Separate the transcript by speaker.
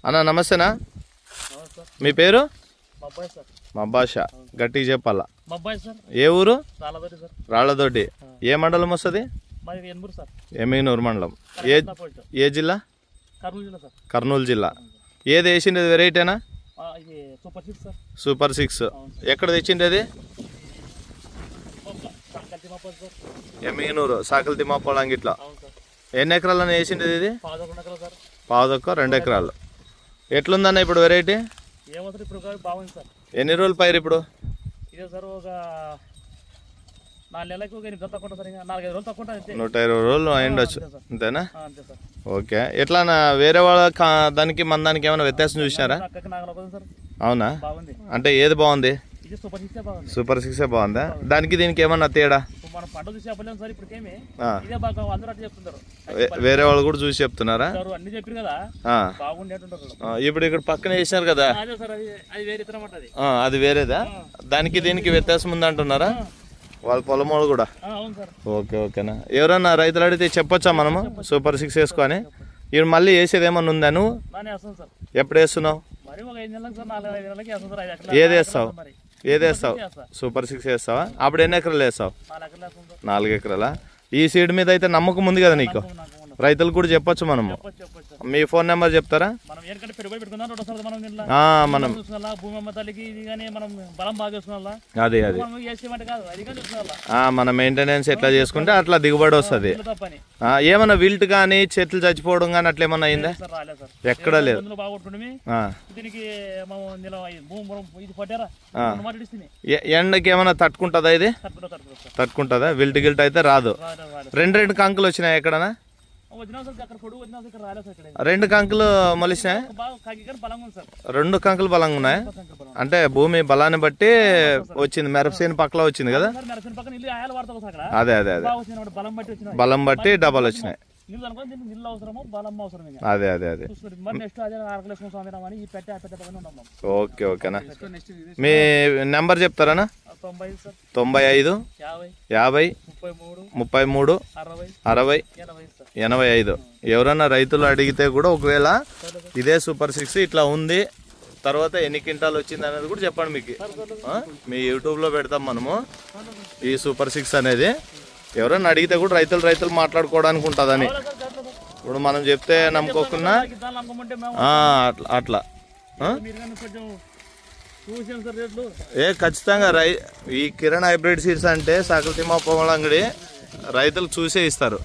Speaker 1: అన్న నమస్తేనా? మీ పేరు? మబ్బాషా. గట్టిగా చెప్పాలా. ఏ ఊరు? రాళ్లదొడ్డి. ఏ మండలం వస్తుంది? ఎమ్మిగనూరు మండలం. ఏ జిల్లా? కర్నూలు జిల్లా. ఏది వేసిండేది వెరైటీనా? సూపర్ 6. ఎక్కడ తెచ్చిండేది? ఎమ్మిగనూరు సాకల్తి మాపోళంగిట్లో. ఎన్ని ఎకరాలను వేసిండేది ఇది? 2 ఎకరాలు. ఎట్లుందన్న ఇప్పుడు వెరైటీ? ఎన్ని రోజులు పైరు ఇప్పుడు? 120 రోజులు అయిండొచ్చు అంతేనా? ఓకే. ఎట్లా వేరే వాళ్ళ దానికి మన దానికి ఏమైనా వ్యత్యాసం చూసినారా? అవునా? అంటే ఏది బాగుంది? సూపర్ 6 బాగుందా? దానికి దీనికి ఏమన్నా తేడా? వేరే వాళ్ళు కూడా చూసి చెప్తున్నారా? ఇప్పుడు ఇక్కడ పక్కన వేసినారు కదా, అది వేరేదా? దానికి దీనికి వ్యత్యాసం ఉంది అంటున్నారా వాళ్ళ పొలం వాళ్ళు కూడా? ఓకే ఓకేనా. ఎవరన్నా రైతులు అడిగితే చెప్పొచ్చా మనము సూపర్ 6 వేసుకొని? ఇప్పుడు మళ్ళీ వేసేది ఏమన్నా ఉందా? నువ్వు ఎప్పుడు వేస్తున్నావు? ఏది వేస్తావు? సూపర్ 6 వేస్తావా? అప్పుడు ఎన్ని ఎకరాలు వేస్తావు? 4 ఎకరాలా? ఈ సీడ్ మీద అయితే నమ్మకం ఉంది కదా నీకు? రైతులు కూడా చెప్పొచ్చు మనము. మీ ఫోన్ నెంబర్ చెప్తారా? మనం అదే మన మెయింటెనెన్స్ ఎట్లా చేసుకుంటే అట్లా దిగుబడి వస్తుంది. ఏమన్నా విల్ట్ కానీ చెట్లు చచ్చిపోవడం కానీ అట్లా ఏమన్నా అయిందా? ఎక్కడా లేదు. ఎండకి ఏమన్నా తట్టుకుంటుందా ఇది? తట్టుకుంటుందా? విల్ట్ గిల్ట్ అయితే రాదు. 2 కంకులు వచ్చినాయి ఎక్కడనా? 2 కంకులు మొలిసినాయి. 2 కంకులు బలంగా ఉన్నాయి అంటే భూమి బలాన్ని బట్టి వచ్చింది. మిరపసేను పక్కలో వచ్చింది కదా? అదే బలం బట్టి డబల్ వచ్చినాయి. అదే ఓకే ఓకేనా. మీ నెంబర్ చెప్తారా? 95 50 33 60 85. ఎవరన్నా రైతులు అడిగితే కూడా ఒకవేళ ఇదే సూపర్ 6 ఇట్లా ఉంది తర్వాత ఎన్ని క్వింటాలు వచ్చింది అనేది కూడా చెప్పండి. మీకు మీ యూట్యూబ్లో పెడతాం మనము ఈ సూపర్ 6 అనేది. ఎవరన్నా అడిగితే కూడా రైతులు మాట్లాడుకోవడానికి ఉంటుందని. ఇప్పుడు మనం చెప్తే నమ్ముకోకుండా అట్లా ఖచ్చితంగా ఈ కిరణ్ హైబ్రిడ్ సీడ్స్ అంటే సాకల్తి మాపోళంగిడి రైతులు చూసే ఇస్తారు.